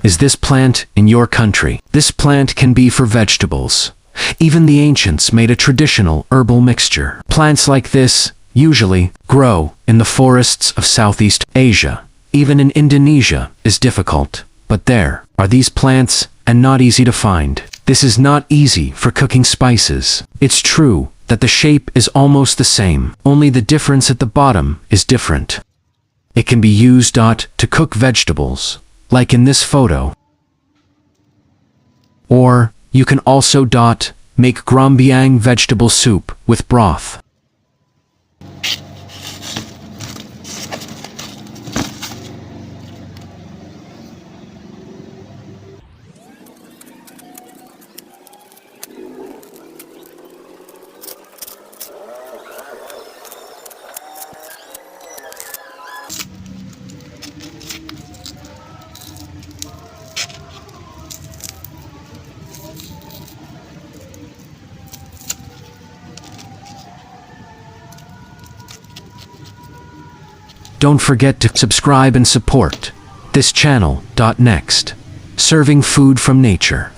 Is this plant in your country? This plant can be for vegetables. Even the ancients made a traditional herbal mixture. Plants like this usually grow in the forests of Southeast Asia. Even in Indonesia is difficult. But there are these plants and not easy to find. This is not easy for cooking spices. It's true that the shape is almost the same, only the difference at the bottom is different. It can be used to cook vegetables, like in this photo. Or you can also make grombiang vegetable soup with broth. Don't forget to subscribe and support this channel. Next, serving food from nature.